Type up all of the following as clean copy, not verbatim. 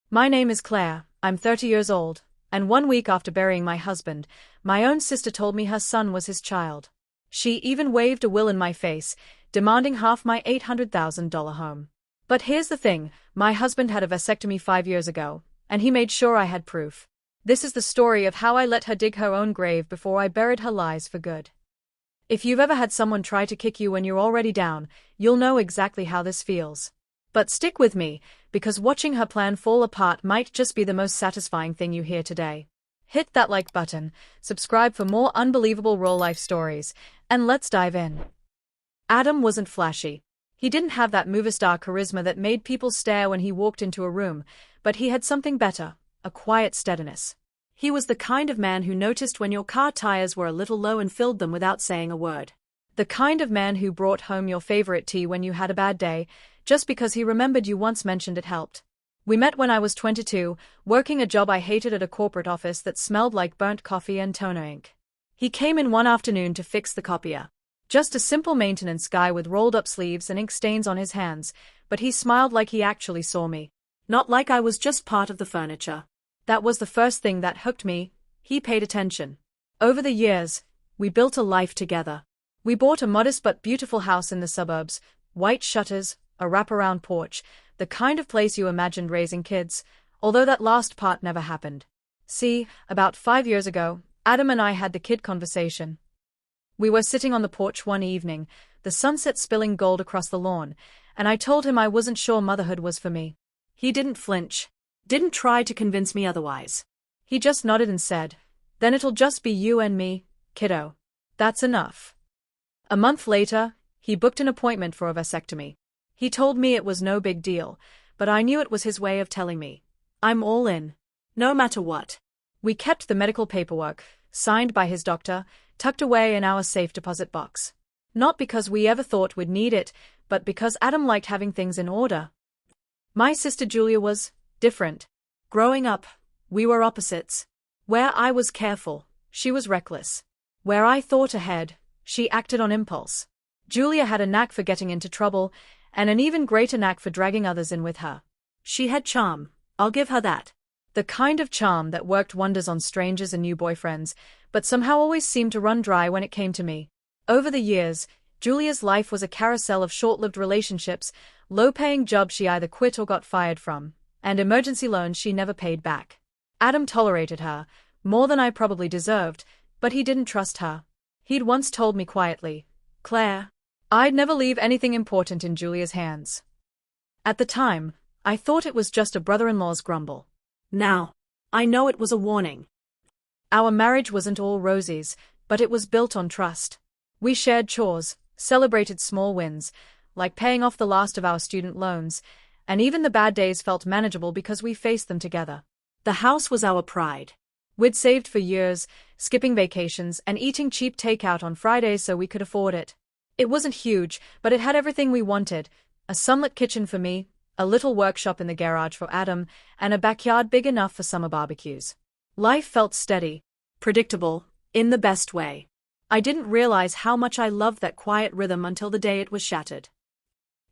My name is Claire, I'm 30 years old, and 1 week after burying my husband, my own sister told me her son was his child. She even waved a will in my face, demanding half my $800,000 home. But here's the thing, my husband had a vasectomy 5 years ago, and he made sure I had proof. This is the story of how I let her dig her own grave before I buried her lies for good. If you've ever had someone try to kick you when you're already down, you'll know exactly how this feels. But stick with me, because watching her plan fall apart might just be the most satisfying thing you hear today. Hit that like button, subscribe for more unbelievable real-life stories, and let's dive in. Adam wasn't flashy. He didn't have that movie star charisma that made people stare when he walked into a room, but he had something better, a quiet steadiness. He was the kind of man who noticed when your car tires were a little low and filled them without saying a word. The kind of man who brought home your favorite tea when you had a bad day, just because he remembered you once mentioned it helped. We met when I was 22, working a job I hated at a corporate office that smelled like burnt coffee and toner ink. He came in one afternoon to fix the copier. Just a simple maintenance guy with rolled-up sleeves and ink stains on his hands, but he smiled like he actually saw me. Not like I was just part of the furniture. That was the first thing that hooked me, he paid attention. Over the years, we built a life together. We bought a modest but beautiful house in the suburbs, white shutters, a wraparound porch, the kind of place you imagined raising kids, although that last part never happened. See, about 5 years ago, Adam and I had the kid conversation. We were sitting on the porch one evening, the sunset spilling gold across the lawn, and I told him I wasn't sure motherhood was for me. He didn't flinch. Didn't try to convince me otherwise. He just nodded and said, "Then it'll just be you and me, kiddo. That's enough." A month later, he booked an appointment for a vasectomy. He told me it was no big deal, but I knew it was his way of telling me, I'm all in. No matter what. We kept the medical paperwork, signed by his doctor, tucked away in our safe deposit box. Not because we ever thought we'd need it, but because Adam liked having things in order. My sister Julia was different. Growing up, we were opposites. Where I was careful, she was reckless. Where I thought ahead, she acted on impulse. Julia had a knack for getting into trouble, and an even greater knack for dragging others in with her. She had charm, I'll give her that. The kind of charm that worked wonders on strangers and new boyfriends, but somehow always seemed to run dry when it came to me. Over the years, Julia's life was a carousel of short-lived relationships, low-paying jobs she either quit or got fired from, and emergency loans she never paid back. Adam tolerated her, more than I probably deserved, but he didn't trust her. He'd once told me quietly, "Claire, I'd never leave anything important in Julia's hands." At the time, I thought it was just a brother-in-law's grumble. Now, I know it was a warning. Our marriage wasn't all roses, but it was built on trust. We shared chores, celebrated small wins, like paying off the last of our student loans, and even the bad days felt manageable because we faced them together. The house was our pride. We'd saved for years, skipping vacations and eating cheap takeout on Fridays so we could afford it. It wasn't huge, but it had everything we wanted, a sunlit kitchen for me, a little workshop in the garage for Adam, and a backyard big enough for summer barbecues. Life felt steady, predictable, in the best way. I didn't realize how much I loved that quiet rhythm until the day it was shattered.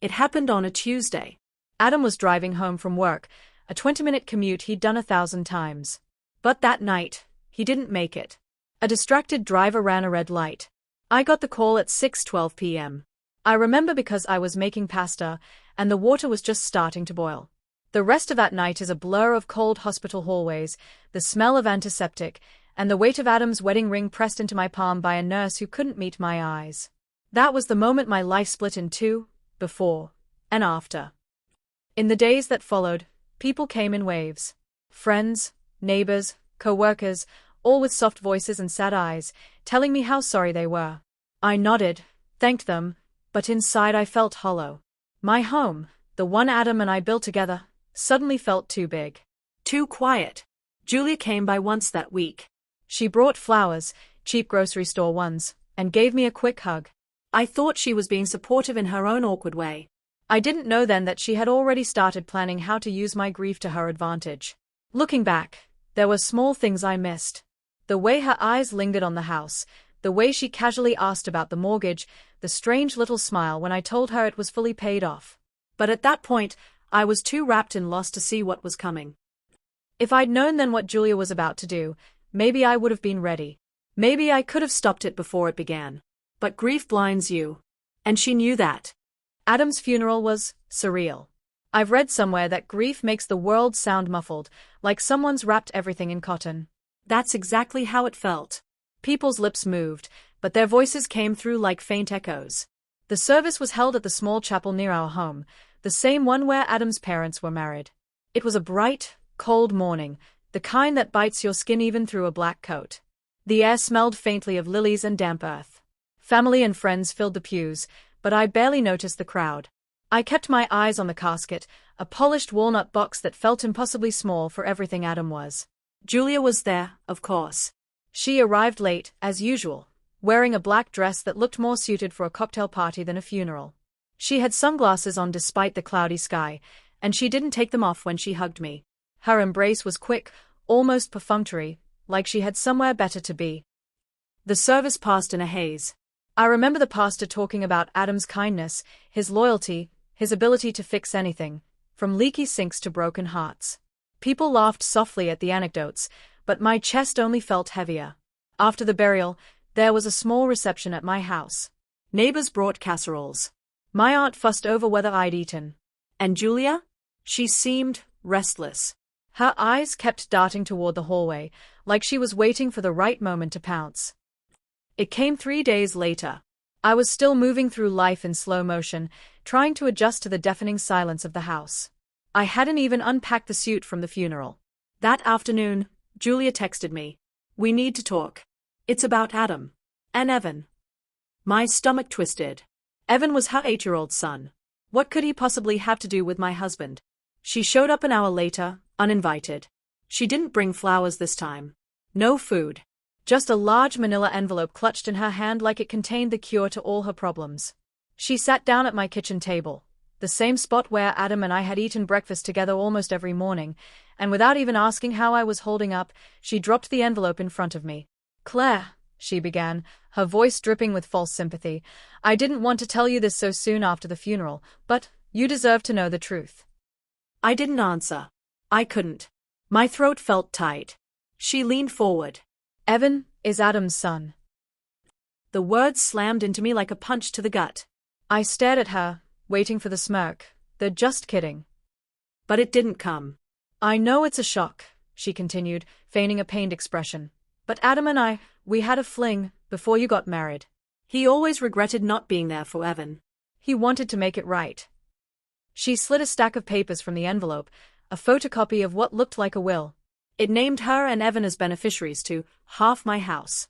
It happened on a Tuesday. Adam was driving home from work, a 20-minute commute he'd done 1,000 times. But that night, he didn't make it. A distracted driver ran a red light. I got the call at 6:12 p.m. I remember because I was making pasta, and the water was just starting to boil. The rest of that night is a blur of cold hospital hallways, the smell of antiseptic, and the weight of Adam's wedding ring pressed into my palm by a nurse who couldn't meet my eyes. That was the moment my life split in two, before and after. In the days that followed, people came in waves. Friends, neighbors, co-workers, all with soft voices and sad eyes, telling me how sorry they were. I nodded, thanked them, but inside I felt hollow. My home, the one Adam and I built together, suddenly felt too big. Too quiet. Julia came by once that week. She brought flowers, cheap grocery store ones, and gave me a quick hug. I thought she was being supportive in her own awkward way. I didn't know then that she had already started planning how to use my grief to her advantage. Looking back, there were small things I missed. The way her eyes lingered on the house, the way she casually asked about the mortgage, the strange little smile when I told her it was fully paid off. But at that point, I was too wrapped in loss to see what was coming. If I'd known then what Julia was about to do, maybe I would have been ready. Maybe I could have stopped it before it began. But grief blinds you. And she knew that. Adam's funeral was surreal. I've read somewhere that grief makes the world sound muffled, like someone's wrapped everything in cotton. That's exactly how it felt. People's lips moved, but their voices came through like faint echoes. The service was held at the small chapel near our home, the same one where Adam's parents were married. It was a bright, cold morning, the kind that bites your skin even through a black coat. The air smelled faintly of lilies and damp earth. Family and friends filled the pews, but I barely noticed the crowd. I kept my eyes on the casket, a polished walnut box that felt impossibly small for everything Adam was. Julia was there, of course. She arrived late, as usual, wearing a black dress that looked more suited for a cocktail party than a funeral. She had sunglasses on despite the cloudy sky, and she didn't take them off when she hugged me. Her embrace was quick, almost perfunctory, like she had somewhere better to be. The service passed in a haze. I remember the pastor talking about Adam's kindness, his loyalty, his ability to fix anything, from leaky sinks to broken hearts. People laughed softly at the anecdotes, but my chest only felt heavier. After the burial, there was a small reception at my house. Neighbors brought casseroles. My aunt fussed over whether I'd eaten. And Julia? She seemed restless. Her eyes kept darting toward the hallway, like she was waiting for the right moment to pounce. It came 3 days later. I was still moving through life in slow motion, trying to adjust to the deafening silence of the house. I hadn't even unpacked the suit from the funeral. That afternoon, Julia texted me. We need to talk. It's about Adam. And Evan. My stomach twisted. Evan was her 8-year-old son. What could he possibly have to do with my husband? She showed up an hour later, uninvited. She didn't bring flowers this time. No food. Just a large manila envelope clutched in her hand like it contained the cure to all her problems. She sat down at my kitchen table, the same spot where Adam and I had eaten breakfast together almost every morning, and without even asking how I was holding up, she dropped the envelope in front of me. "Claire," she began, her voice dripping with false sympathy, "I didn't want to tell you this so soon after the funeral, but you deserve to know the truth." I didn't answer. I couldn't. My throat felt tight. She leaned forward. "Evan is Adam's son." The words slammed into me like a punch to the gut. I stared at her, waiting for the smirk, the "just kidding." But it didn't come. "I know it's a shock," she continued, feigning a pained expression. "But Adam and we had a fling before you got married." He always regretted not being there for Evan. "He wanted to make it right." She slid a stack of papers from the envelope, a photocopy of what looked like a will. It named her and Evan as beneficiaries to half my house.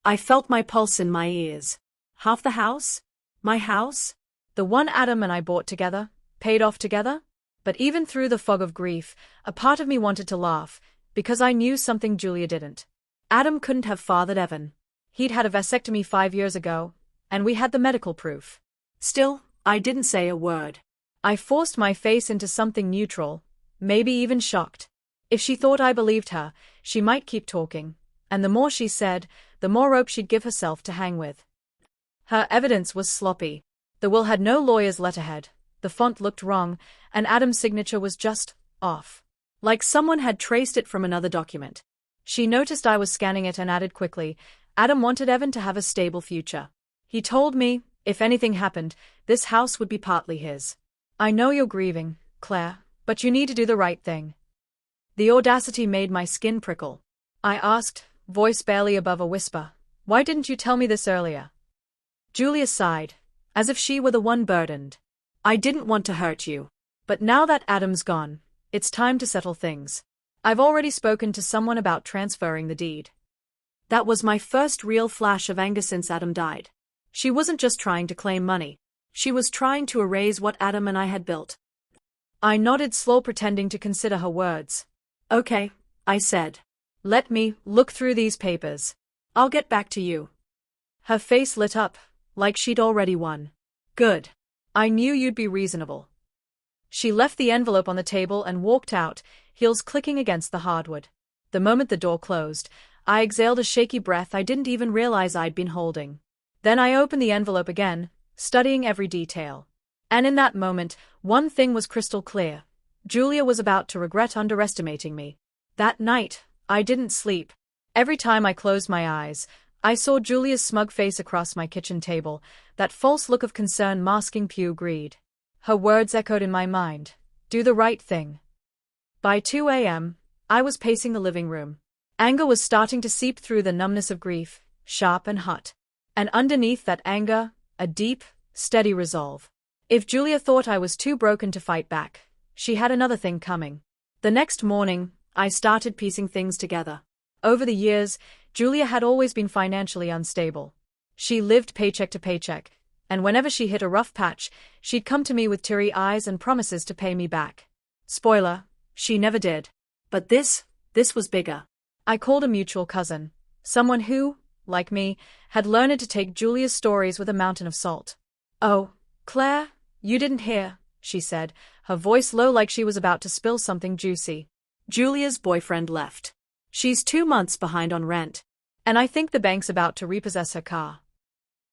I felt my pulse in my ears. Half the house? My house? The one Adam and I bought together, paid off together? But even through the fog of grief, a part of me wanted to laugh, because I knew something Julia didn't. Adam couldn't have fathered Evan. He'd had a vasectomy 5 years ago, and we had the medical proof. Still, I didn't say a word. I forced my face into something neutral, maybe even shocked. If she thought I believed her, she might keep talking, and the more she said, the more rope she'd give herself to hang with. Her evidence was sloppy. The will had no lawyer's letterhead, the font looked wrong, and Adam's signature was just off. Like someone had traced it from another document. She noticed I was scanning it and added quickly, Adam wanted Evan to have a stable future. He told me, if anything happened, this house would be partly his. "I know you're grieving, Claire, but you need to do the right thing." The audacity made my skin prickle. I asked, voice barely above a whisper, "Why didn't you tell me this earlier?" Julia sighed, as if she were the one burdened. "I didn't want to hurt you. But now that Adam's gone, it's time to settle things. I've already spoken to someone about transferring the deed." That was my first real flash of anger since Adam died. She wasn't just trying to claim money. She was trying to erase what Adam and I had built. I nodded slow, pretending to consider her words. "Okay," I said. "Let me look through these papers. I'll get back to you." Her face lit up, like she'd already won. "Good. I knew you'd be reasonable." She left the envelope on the table and walked out, heels clicking against the hardwood. The moment the door closed, I exhaled a shaky breath I didn't even realize I'd been holding. Then I opened the envelope again, studying every detail. And in that moment, one thing was crystal clear. Julia was about to regret underestimating me. That night, I didn't sleep. Every time I closed my eyes, I saw Julia's smug face across my kitchen table, that false look of concern masking pure greed. Her words echoed in my mind. Do the right thing. By 2 a.m., I was pacing the living room. Anger was starting to seep through the numbness of grief, sharp and hot. And underneath that anger, a deep, steady resolve. If Julia thought I was too broken to fight back, she had another thing coming. The next morning, I started piecing things together. Over the years, Julia had always been financially unstable. She lived paycheck to paycheck, and whenever she hit a rough patch, she'd come to me with teary eyes and promises to pay me back. Spoiler, she never did. But this was bigger. I called a mutual cousin, someone who, like me, had learned to take Julia's stories with a mountain of salt. "Oh, Claire, you didn't hear," she said, her voice low like she was about to spill something juicy. Julia's boyfriend left. She's 2 months behind on rent. And I think the bank's about to repossess her car.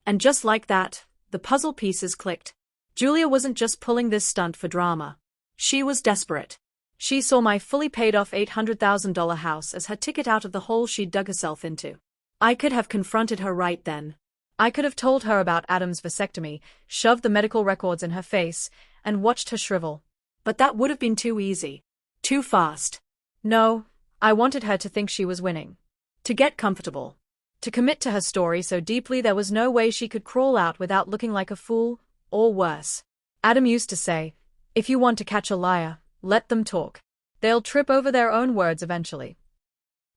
And just like that, the puzzle pieces clicked. Julia wasn't just pulling this stunt for drama. She was desperate. She saw my fully paid-off $800,000 house as her ticket out of the hole she'd dug herself into. I could have confronted her right then. I could have told her about Adam's vasectomy, shoved the medical records in her face, and watched her shrivel. But that would have been too easy. Too fast. No, I wanted her to think she was winning. To get comfortable. To commit to her story so deeply there was no way she could crawl out without looking like a fool, or worse. Adam used to say, if you want to catch a liar, let them talk. They'll trip over their own words eventually.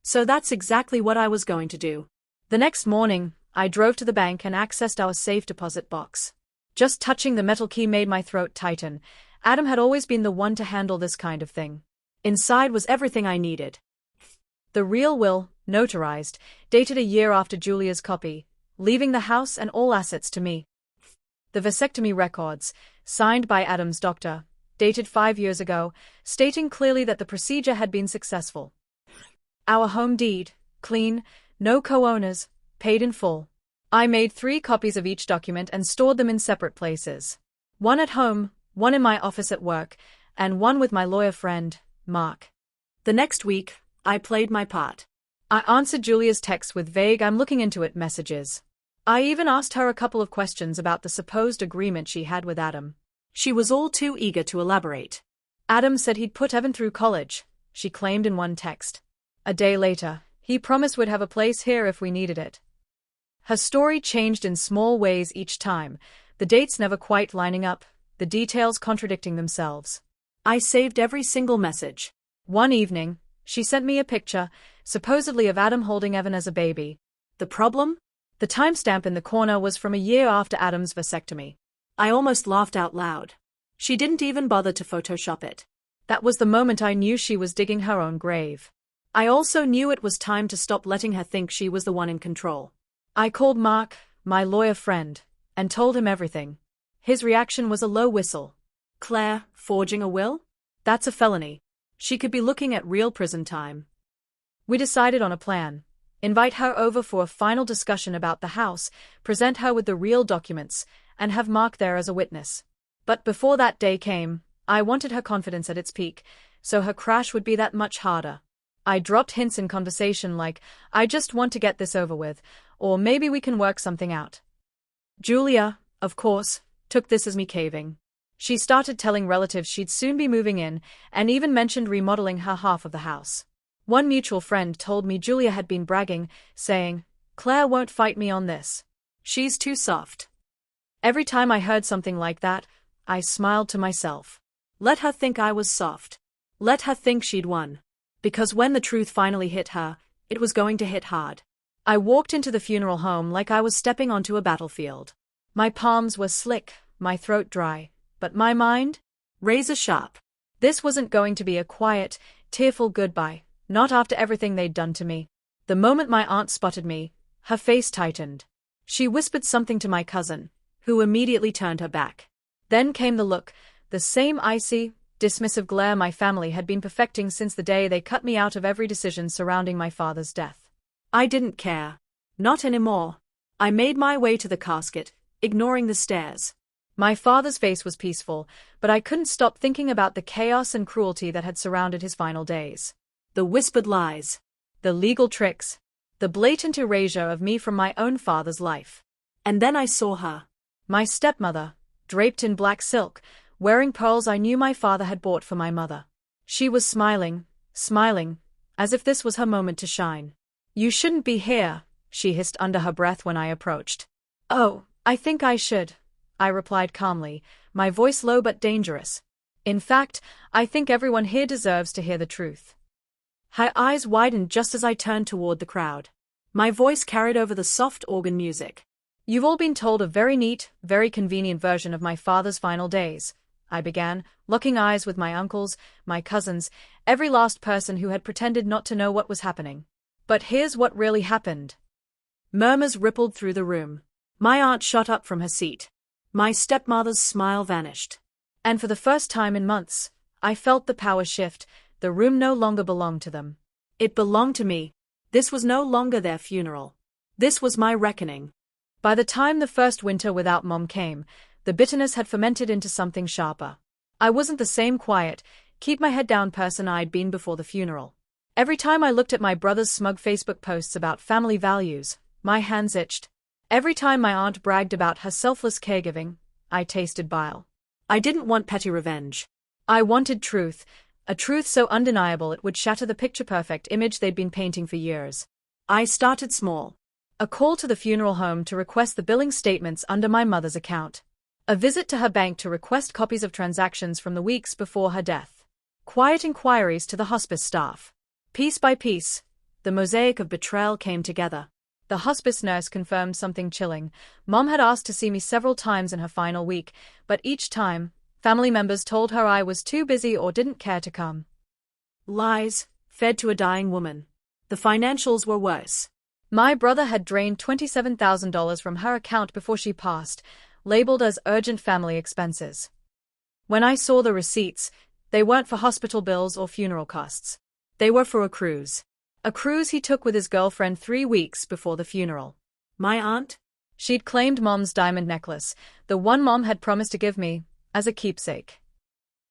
So that's exactly what I was going to do. The next morning, I drove to the bank and accessed our safe deposit box. Just touching the metal key made my throat tighten. Adam had always been the one to handle this kind of thing. Inside was everything I needed. The real will, notarized, dated a year after Julia's copy, leaving the house and all assets to me. The vasectomy records, signed by Adam's doctor, dated 5 years ago, stating clearly that the procedure had been successful. Our home deed, clean, no co-owners, paid in full. I made 3 copies of each document and stored them in separate places. One at home, one in my office at work, and one with my lawyer friend, Mark. The next week, I played my part. I answered Julia's texts with vague "I'm looking into it" messages. I even asked her a couple of questions about the supposed agreement she had with Adam. She was all too eager to elaborate. Adam said he'd put Evan through college, she claimed in one text. A day later, he promised we'd have a place here if we needed it. Her story changed in small ways each time, the dates never quite lining up, the details contradicting themselves. I saved every single message. One evening, she sent me a picture, supposedly of Adam holding Evan as a baby. The problem? The timestamp in the corner was from a year after Adam's vasectomy. I almost laughed out loud. She didn't even bother to Photoshop it. That was the moment I knew she was digging her own grave. I also knew it was time to stop letting her think she was the one in control. I called Mark, my lawyer friend, and told him everything. His reaction was a low whistle. Claire, forging a will? That's a felony. She could be looking at real prison time. We decided on a plan. Invite her over for a final discussion about the house, present her with the real documents, and have Mark there as a witness. But before that day came, I wanted her confidence at its peak, so her crash would be that much harder. I dropped hints in conversation like, I just want to get this over with, or maybe we can work something out. Julia, of course, took this as me caving. She started telling relatives she'd soon be moving in, and even mentioned remodeling her half of the house. One mutual friend told me Julia had been bragging, saying, Claire won't fight me on this. She's too soft. Every time I heard something like that, I smiled to myself. Let her think I was soft. Let her think she'd won. Because when the truth finally hit her, it was going to hit hard. I walked into the funeral home like I was stepping onto a battlefield. My palms were slick, my throat dry, but my mind? Razor sharp. This wasn't going to be a quiet, tearful goodbye, not after everything they'd done to me. The moment my aunt spotted me, her face tightened. She whispered something to my cousin, who immediately turned her back. Then came the look, the same icy, dismissive glare my family had been perfecting since the day they cut me out of every decision surrounding my father's death. I didn't care. Not anymore. I made my way to the casket, ignoring the stares. My father's face was peaceful, but I couldn't stop thinking about the chaos and cruelty that had surrounded his final days. The whispered lies. The legal tricks. The blatant erasure of me from my own father's life. And then I saw her. My stepmother, draped in black silk, wearing pearls I knew my father had bought for my mother. She was smiling, as if this was her moment to shine. "You shouldn't be here," she hissed under her breath when I approached. "Oh, I think I should," I replied calmly, my voice low but dangerous. "In fact, I think everyone here deserves to hear the truth." Her eyes widened just as I turned toward the crowd. My voice carried over the soft organ music. "You've all been told a very neat, very convenient version of my father's final days," I began, locking eyes with my uncles, my cousins, every last person who had pretended not to know what was happening. "But here's what really happened." Murmurs rippled through the room. My aunt shot up from her seat. My stepmother's smile vanished. And for the first time in months, I felt the power shift. The room no longer belonged to them. It belonged to me. This was no longer their funeral. This was my reckoning. By the time the first winter without Mom came, the bitterness had fermented into something sharper. I wasn't the same quiet, keep my head down person I'd been before the funeral. Every time I looked at my brother's smug Facebook posts about family values, my hands itched. Every time my aunt bragged about her selfless caregiving, I tasted bile. I didn't want petty revenge. I wanted truth, a truth so undeniable it would shatter the picture-perfect image they'd been painting for years. I started small. A call to the funeral home to request the billing statements under my mother's account. A visit to her bank to request copies of transactions from the weeks before her death. Quiet inquiries to the hospice staff. Piece by piece, the mosaic of betrayal came together. The hospice nurse confirmed something chilling. Mom had asked to see me several times in her final week, but each time, family members told her I was too busy or didn't care to come. Lies, fed to a dying woman. The financials were worse. My brother had drained $27,000 from her account before she passed, labeled as urgent family expenses. When I saw the receipts, they weren't for hospital bills or funeral costs. They were for a cruise. A cruise he took with his girlfriend 3 weeks before the funeral. My aunt? She'd claimed Mom's diamond necklace, the one Mom had promised to give me, as a keepsake.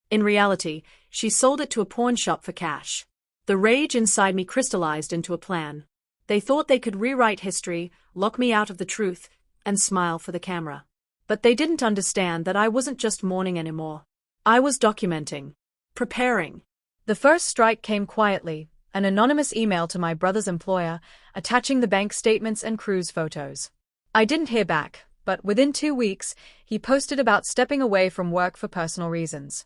In reality, she sold it to a pawn shop for cash. The rage inside me crystallized into a plan. They thought they could rewrite history, lock me out of the truth, and smile for the camera. But they didn't understand that I wasn't just mourning anymore. I was documenting. Preparing. The first strike came quietly, an anonymous email to my brother's employer, attaching the bank statements and cruise photos. I didn't hear back, but within 2 weeks, he posted about stepping away from work for personal reasons.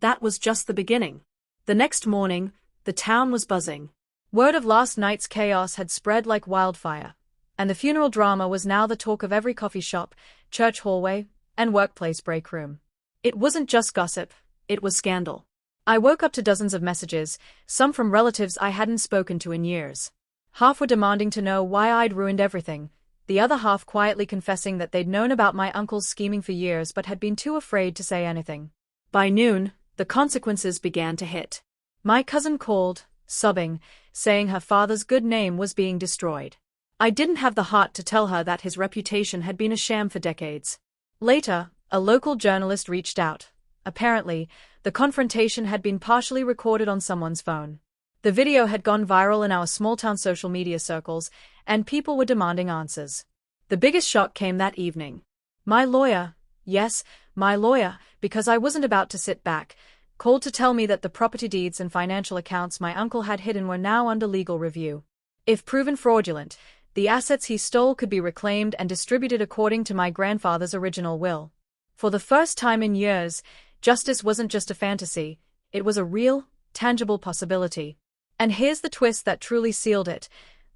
That was just the beginning. The next morning, the town was buzzing. Word of last night's chaos had spread like wildfire, and the funeral drama was now the talk of every coffee shop, church hallway, and workplace break room. It wasn't just gossip, it was scandal. I woke up to dozens of messages, some from relatives I hadn't spoken to in years. Half were demanding to know why I'd ruined everything, the other half quietly confessing that they'd known about my uncle's scheming for years but had been too afraid to say anything. By noon, the consequences began to hit. My cousin called, sobbing, saying her father's good name was being destroyed. I didn't have the heart to tell her that his reputation had been a sham for decades. Later, a local journalist reached out. Apparently, the confrontation had been partially recorded on someone's phone. The video had gone viral in our small-town social media circles, and people were demanding answers. The biggest shock came that evening. My lawyer, yes, my lawyer, because I wasn't about to sit back, called to tell me that the property deeds and financial accounts my uncle had hidden were now under legal review. If proven fraudulent, the assets he stole could be reclaimed and distributed according to my grandfather's original will. For the first time in years, justice wasn't just a fantasy, it was a real, tangible possibility. And here's the twist that truly sealed it.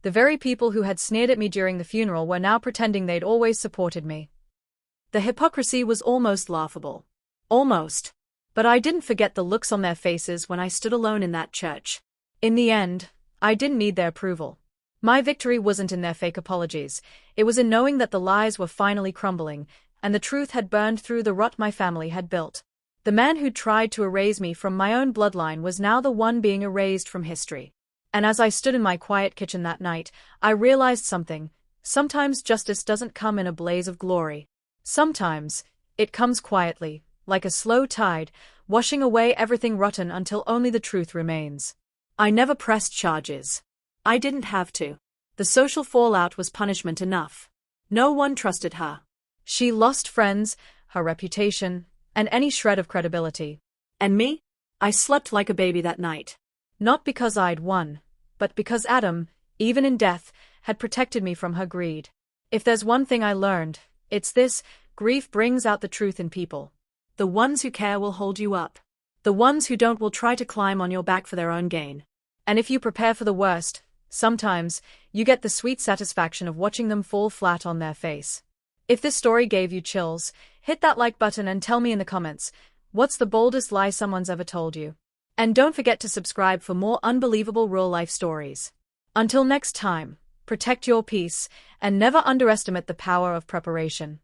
The very people who had sneered at me during the funeral were now pretending they'd always supported me. The hypocrisy was almost laughable. Almost. But I didn't forget the looks on their faces when I stood alone in that church. In the end, I didn't need their approval. My victory wasn't in their fake apologies, it was in knowing that the lies were finally crumbling, and the truth had burned through the rot my family had built. The man who'd tried to erase me from my own bloodline was now the one being erased from history. And as I stood in my quiet kitchen that night, I realized something. Sometimes justice doesn't come in a blaze of glory. Sometimes, It comes quietly, like a slow tide, washing away everything rotten until only the truth remains. I never pressed charges. I didn't have to. The social fallout was punishment enough. No one trusted her. She lost friends, her reputation, and any shred of credibility. And me? I slept like a baby that night. Not because I'd won, but because Adam, even in death, had protected me from her greed. If there's one thing I learned, it's this: grief brings out the truth in people. The ones who care will hold you up. The ones who don't will try to climb on your back for their own gain. And if you prepare for the worst, sometimes, you get the sweet satisfaction of watching them fall flat on their face. If this story gave you chills, hit that like button and tell me in the comments, what's the boldest lie someone's ever told you? And don't forget to subscribe for more unbelievable real-life stories. Until next time, protect your peace, and never underestimate the power of preparation.